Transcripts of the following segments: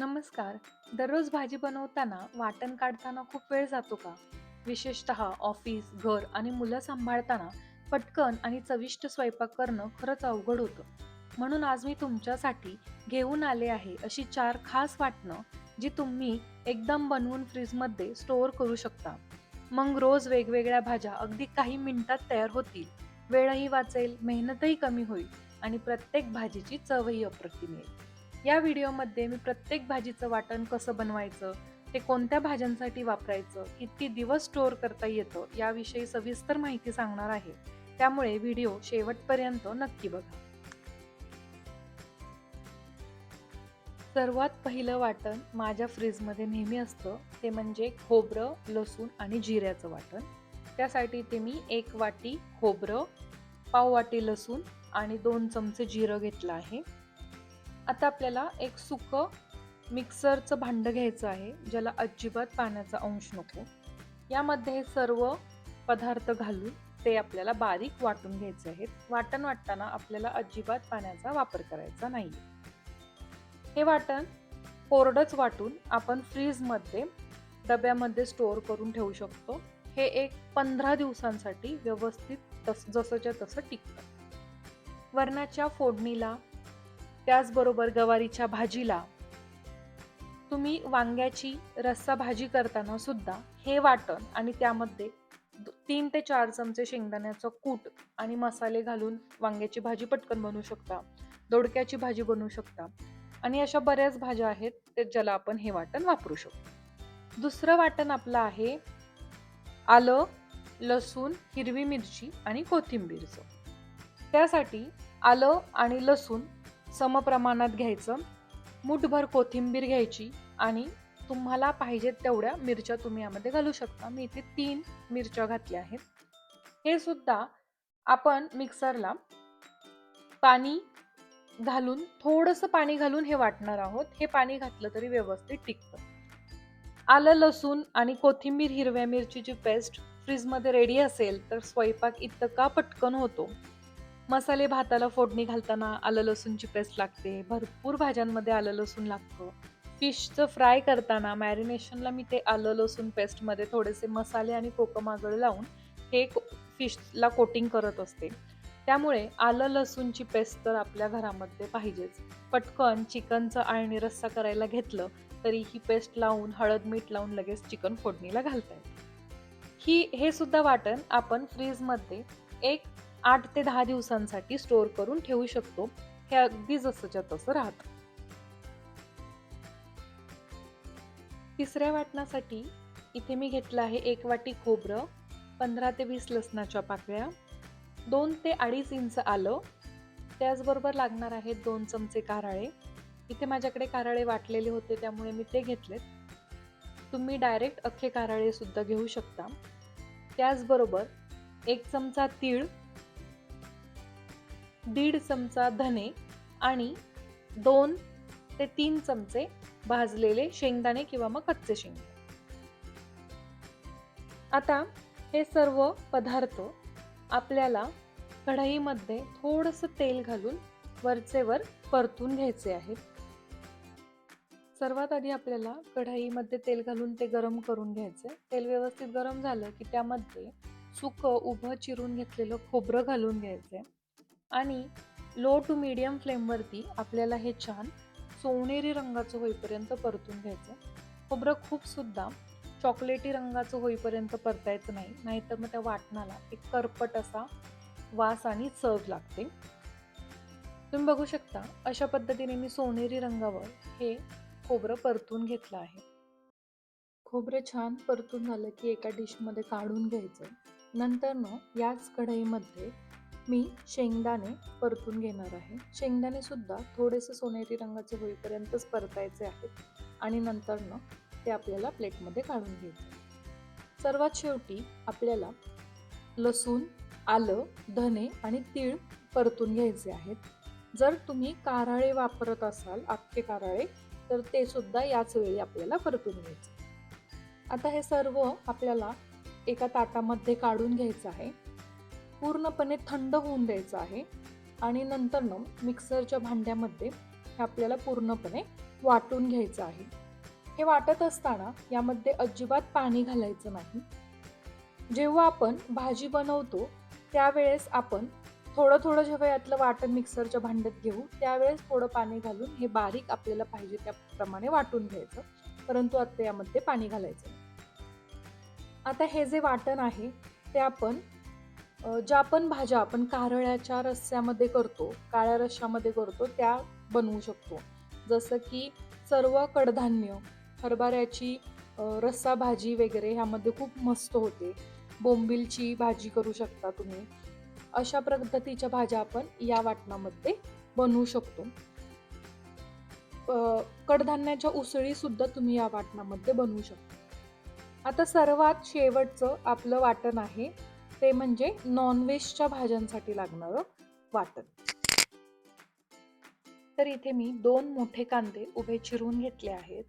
नमस्कार. दररोज भाजी बनवताना वाटण काढताना खूप वेळ जातो का? विशेषतः ऑफिस, घर आणि मुलं सांभाळताना पटकन आणि चविष्ट स्वयंपाक करणं खरंच अवघड होतं. म्हणून आज मी तुमच्यासाठी घेऊन आले आहे अशी 4 खास वाटणं जी तुम्ही एकदम बनवून फ्रीजमध्ये स्टोअर करू शकता. मग रोज वेगवेगळ्या भाज्या अगदी काही मिनिटात तयार होतील. वेळही वाचेल, मेहनतही कमी होईल आणि प्रत्येक भाजीची चवही अप्रतिम येईल. या व्हिडिओमध्ये मी प्रत्येक भाजीचं वाटण कसं बनवायचं, ते कोणत्या भाज्यांसाठी वापरायचं, किती दिवस स्टोअर करता येतं याविषयी सविस्तर माहिती सांगणार आहे. त्यामुळे व्हिडिओ शेवटपर्यंत नक्की बघा. सर्वात पहिलं वाटण माझ्या फ्रीजमध्ये नेहमी असतं ते म्हणजे खोबरं, लसूण आणि जिऱ्याचं वाटण. त्यासाठी इथे मी 1 वाटी खोबरं, पाव वाटी लसूण आणि 2 चमचे जिरं घेतलं आहे. आता आपल्याला एक सुकं मिक्सरचं भांडं घ्यायचं आहे, ज्याला अजिबात पाण्याचा अंश नको. यामध्ये हे सर्व पदार्थ घालून ते आपल्याला बारीक वाटून घ्यायचे आहेत. वाटण वाटताना आपल्याला अजिबात पाण्याचा वापर करायचा नाही. हे वाटण कोरडंच वाटून आपण फ्रीजमध्ये डब्यामध्ये स्टोअर करून ठेवू शकतो. हे एक 15 दिवसांसाठी व्यवस्थित जसंच्या तसं टिकतं. वरणाच्या फोडणीला, त्याचबरोबर गवारीच्या भाजीला, तुम्ही वांग्याची रस्सा भाजी करताना सुद्धा हे वाटण आणि त्यामध्ये 3 ते 4 चमचे शेंगदाण्याचं कूट आणि मसाले घालून वांग्याची भाजी पटकन बनवू शकता. दोडक्याची भाजी बनवू शकता आणि अशा बऱ्याच भाज्या आहेत ते ज्याला आपण हे वाटण वापरू शकतो. दुसरं वाटण आपलं आहे आलं, लसूण, हिरवी मिरची आणि कोथिंबीरचं. त्यासाठी आलं आणि लसूण समप्रमाणात घ्यायचं. मूठभर कोथिंबीर घ्यायची आणि तुम्हाला पाहिजेत तेवढ्या मिरच्या तुम्ही यामध्ये घालू शकता. मी इथे 3 मिरच्या घातल्या आहेत. हे सुद्धा आपण मिक्सरला पाणी घालून, थोडंसं पाणी घालून हे वाटणार आहोत. हे पाणी घातलं तरी व्यवस्थित टिकतं. आलं, लसूण आणि कोथिंबीर, हिरव्या मिरचीची पेस्ट फ्रीजमध्ये रेडी असेल तर स्वयंपाक इतका पटकन होतो. मसाले भाताला फोडणी घालताना आलं लसूणची पेस्ट लागते. भरपूर भाज्यांमध्ये आलं लसूण लागतं. फिशचं फ्राय करताना मॅरिनेशनला मी ते आलं लसूण पेस्टमध्ये थोडेसे मसाले आणि कोकमागळ लावून हे फिशला कोटिंग करत असते. त्यामुळे आलं लसूणची पेस्ट तर आपल्या घरामध्ये पाहिजेच. पटकन चिकनचं आळणी रस्सा करायला घेतलं तरी ही पेस्ट लावून, हळद मीठ लावून लगेच चिकन फोडणीला घालता येतं. हे सुद्धा वाटण आपण फ्रीजमध्ये एक 8 ते 10 दिवसांसाठी स्टोअर करून ठेवू शकतो. हे अगदी जसंच्या तसं राहतं. तिसऱ्या वाटणासाठी इथे मी घेतलं आहे 1 वाटी खोबरं, 15 ते 20 लसणाच्या पाकळ्या, 2 ते 2.5 इंच आलं, त्याचबरोबर लागणार आहेत 2 चमचे कारळे. इथे माझ्याकडे कारळे वाटलेले होते त्यामुळे मी ते घेतलेत. तुम्ही डायरेक्ट अख्खे कारळे सुद्धा घेऊ शकता. त्याचबरोबर 1 चमचा तीळ, 1.5 चमचा धने आणि 2 ते 3 चमचे भाजलेले शेंगदाणे किंवा मग कच्चे शेंगदाणे. आता हे सर्व पदार्थ आपल्याला कढईमध्ये थोडंसं तेल घालून वरचेवर परतून घ्यायचे आहेत. सर्वात आधी आपल्याला कढईमध्ये तेल घालून ते गरम करून घ्यायचे. तेल व्यवस्थित गरम झालं की त्यामध्ये सुकं उभं चिरून घेतलेलं खोबरं घालून घ्यायचे आणि लो टू मीडियम फ्लेमवरती आपल्याला हे छान सोनेरी रंगाचं होईपर्यंत परतून घ्यायचं. खोबरं खूप सुद्धा चॉकलेटी रंगाचं होईपर्यंत परतायचं नाही, नाहीतर मग त्या वाटणाला एक करपट असा वास आणि चव लागते. तुम्ही बघू शकता अशा पद्धतीने मी सोनेरी रंगावर हे खोबरं परतून घेतलं आहे. खोबरं छान परतून झालं की एका डिशमध्ये काढून घ्यायचं. नंतर याच कढईमध्ये मी शेंगदाणे परतून घेणार आहे. शेंगदाणे सुद्धा थोडेसे सोनेरी रंगाचे होईपर्यंतच परतायचे आहेत आणि नंतर ते आपल्याला प्लेटमध्ये काढून घ्यायचे. सर्वात शेवटी आपल्याला लसूण, आलं, धने आणि तीळ परतून घ्यायचे आहेत. जर तुम्ही कारळे वापरत असाल, अख्खे कारळे, तर ते सुद्धा याच वेळी आपल्याला परतून घ्यायचे. आता हे सर्व आपल्याला एका ताटामध्ये काढून घ्यायचं आहे. पूर्णपणे थंड होऊन द्यायचं आहे आणि नंतर मिक्सरच्या भांड्यामध्ये हे आपल्याला पूर्णपणे वाटून घ्यायचं आहे. हे वाटत असताना यामध्ये अजिबात पाणी घालायचं नाही. जेव्हा आपण भाजी बनवतो त्यावेळेस आपण थोडं जेव्हा यातलं वाटण मिक्सरच्या भांड्यात घेऊ त्यावेळेस थोडं पाणी घालून हे बारीक आपल्याला पाहिजे त्याप्रमाणे वाटून घ्यायचं. परंतु आता यामध्ये पाणी घालायचं नाही. आता हे जे वाटण आहे ते आपण ज्या पण भाज्या आपण कारळ्याच्या रस्स्यामध्ये करतो, काळ्या रश्श्यामध्ये करतो त्या बनवू शकतो. जसं की सर्व कडधान्य, हरभऱ्याची रस्सा भाजी वगैरे ह्यामध्ये खूप मस्त होते. बोंबिलची भाजी करू शकता तुम्ही. अशा पद्धतीच्या भाज्या आपण या वाटणामध्ये बनवू शकतो. कडधान्याच्या उसळी सुद्धा तुम्ही या वाटणामध्ये बनवू शकता. आता सर्वात शेवटचं आपलं वाटण आहे ते म्हणजे नॉनव्हेजच्या भाज्यांसाठी लागणारं वाटण. तर इथे मी 2 मोठे कांदे उभे चिरून घेतले आहेत.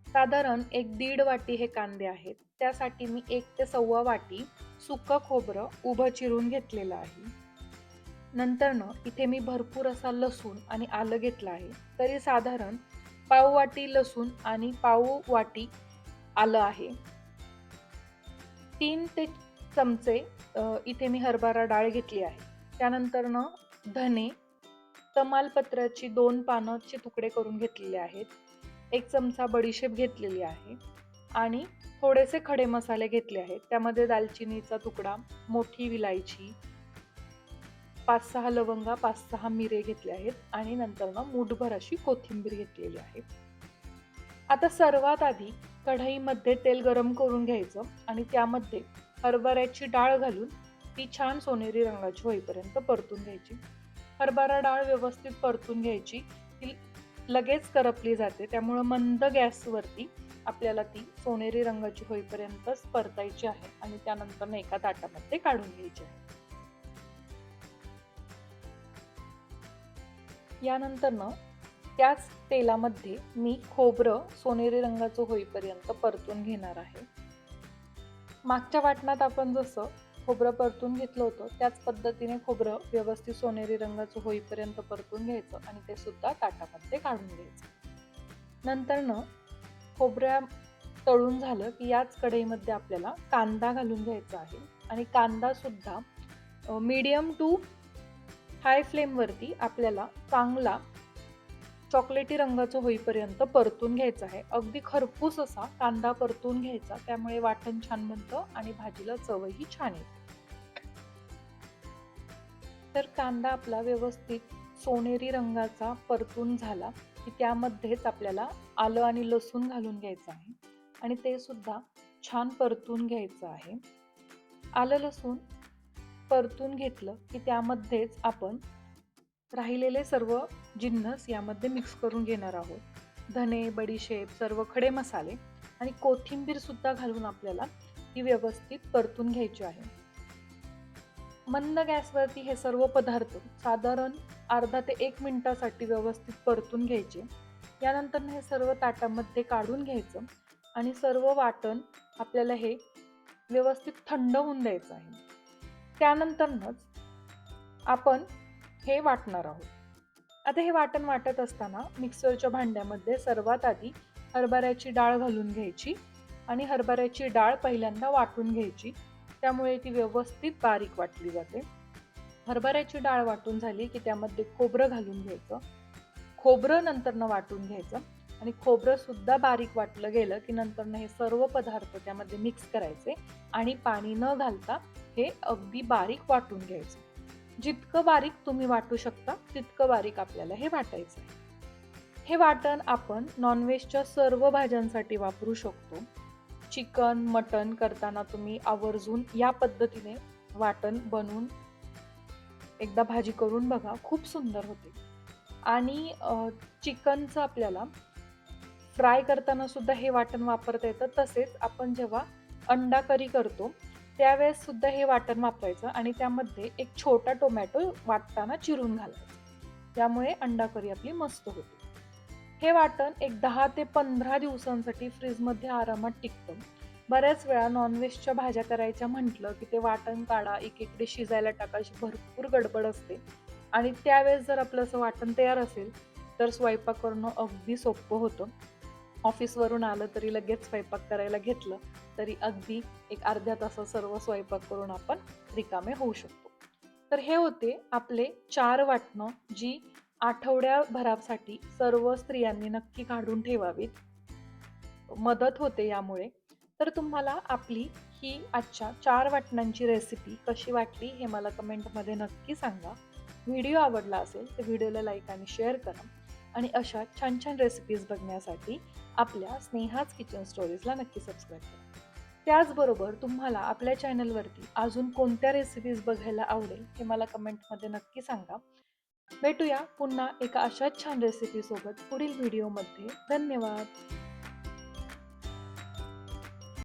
साधारण 1-1.5 वाटी हे कांदे आहेत. त्यासाठी मी 1 ते 1.25 वाटी सुकं खोबरं उभं चिरून घेतलेलं आहे. नंतरनं इथे मी भरपूर असा लसूण आणि आलं घेतलं आहे. तरी साधारण पाव वाटी लसूण आणि पाव वाटी आलं आहे. 3 ते चमचे इथे मी हरभरा डाळ घेतली आहे. त्यानंतरनं धने, तमालपत्राची 2 पानाचे तुकडे करून घेतलेले आहेत. 1 चमचा बडीशेप घेतलेली आहे आणि थोडेसे खडे मसाले घेतले आहेत. त्यामध्ये दालचिनीचा तुकडा, मोठी विलायची, 5-6 लवंगा, 5-6 मिरे घेतले आहेत आणि नंतरनं मूठभर अशी कोथिंबीर घेतलेली आहे. आता सर्वात आधी कढईमध्ये तेल गरम करून घ्यायचं आणि त्यामध्ये हरभऱ्याची डाळ घालून ती छान सोनेरी रंगाची होईपर्यंत परतून घ्यायची. हरभरा डाळ व्यवस्थित परतून घ्यायची. ती लगेच करपली जाते, त्यामुळं मंद गॅसवरती आपल्याला ती सोनेरी रंगाची होईपर्यंतच परतायची आहे आणि त्यानंतर एका ताटामध्ये काढून घ्यायची आहे. यानंतरनं त्याच तेलामध्ये मी खोबरं सोनेरी रंगाचं होईपर्यंत परतून घेणार आहे. मागच्या वाटणात आपण जसं खोबरं परतून घेतलं होतं त्याच पद्धतीने खोबरं व्यवस्थित सोनेरी रंगाचं होईपर्यंत परतून घ्यायचं आणि ते सुद्धा ताटामध्ये काढून घ्यायचं. नंतरनं खोबऱ्या तळून झालं की याच कढईमध्ये आपल्याला कांदा घालून घ्यायचा आहे आणि कांदा सुद्धा मीडियम टू हाय फ्लेमवरती आपल्याला चांगला चॉकलेटी रंगाचं होईपर्यंत परतून घ्यायचा आहे. अगदी खरपूस असा कांदा परतून घ्यायचा, त्यामुळे वाटण छान बनतं आणि भाजीला चवही छान येते. तर कांदा आपला व्यवस्थित सोनेरी रंगाचा परतून झाला की त्यामध्येच आपल्याला आलं आणि लसूण घालून घ्यायचं आहे आणि ते सुद्धा छान परतून घ्यायचं आहे. आलं लसूण परतून घेतलं की त्यामध्येच आपण राहिलेले सर्व जिन्नस यामध्ये मिक्स करून घेणार आहोत. धने, बडीशेप, सर्व खडे मसाले आणि कोथिंबीर सुद्धा घालून आपल्याला ती व्यवस्थित परतून घ्यायची आहे. मंद गॅसवरती हे सर्व पदार्थ साधारण अर्धा ते 1 मिनिटासाठी व्यवस्थित परतून घ्यायचे. यानंतर हे सर्व ताटामध्ये काढून घ्यायचं आणि सर्व वाटण आपल्याला हे व्यवस्थित थंड होऊन द्यायचं आहे. त्यानंतरच आपण हे वाटणार आहोत. आता हे वाटण वाटत असताना मिक्सरच्या भांड्यामध्ये सर्वात आधी हरभऱ्याची डाळ घालून घ्यायची आणि हरभऱ्याची डाळ पहिल्यांदा वाटून घ्यायची, त्यामुळे ती व्यवस्थित बारीक वाटली जाते. हरभऱ्याची डाळ वाटून झाली की त्यामध्ये खोबरं घालून घ्यायचं. खोबरं नंतरनं वाटून घ्यायचं आणि खोबरं सुद्धा बारीक वाटलं गेलं की नंतरनं हे सर्व पदार्थ त्यामध्ये मिक्स करायचे आणि पाणी न घालता हे अगदी बारीक वाटून घ्यायचं. जितकं बारीक तुम्ही वाटू शकता तितकं बारीक आपल्याला हे वाटायचं आहे. हे वाटण आपण नॉनव्हेजच्या सर्व भाज्यांसाठी वापरू शकतो. चिकन, मटण करताना तुम्ही आवर्जून या पद्धतीने वाटण बनवून एकदा भाजी करून बघा, खूप सुंदर होते. आणि चिकनचं आपल्याला फ्राय करताना सुद्धा हे वाटण वापरता येतं. तसेच आपण जेव्हा अंडा करी करतो त्यावेळेस सुद्धा हे वाटण वापरायचं आणि त्यामध्ये एक छोटा टोमॅटो वाटताना चिरून घालायचा, त्यामुळे अंडा करी आपली मस्त होते. हे वाटण एक 10 ते 15 दिवसांसाठी फ्रीजमध्ये आरामात टिकतं. बऱ्याच वेळा नॉनव्हेजच्या भाज्या करायच्या म्हटलं की ते वाटण काढा, एकीकडे शिजायला टाका, अशी भरपूर गडबड असते आणि त्यावेळेस जर आपलं असं वाटण तयार असेल तर स्वयंपाक करणं अगदी सोपं होतं. ऑफिसवरून आलं तरी लगेच स्वयंपाक करायला घेतलं, तरी अगदी एक अर्ध्या तासात सर्व स्वयंपाक करून आपण रिकामे होऊ शकतो. तर हे होते आपले 4 वाटणं, जी आठवड्याभरासाठी सर्व स्त्रियांनी नक्की काढून ठेवावीत. मदत होते यामुळे. तर तुम्हाला आपली ही आजच्या 4 वाटणांची रेसिपी कशी वाटली हे मला कमेंटमध्ये नक्की सांगा. व्हिडिओ आवडला असेल तर व्हिडिओला लाईक आणि शेअर करा आणि अशा छान-छान रेसिपीज बघण्यासाठी आपल्या स्नेहाज किचन स्टोरीजला नक्की सबस्क्राईब करा. त्याचबरोबर तुम्हाला आपल्या चॅनलवरती अजून कोणत्या रेसिपीज बघायला आवडेल हे मला कमेंटमध्ये नक्की सांगा. भेटूया पुन्हा एका अशाच छान रेसिपीसोबत पुढील व्हिडिओमध्ये. धन्यवाद.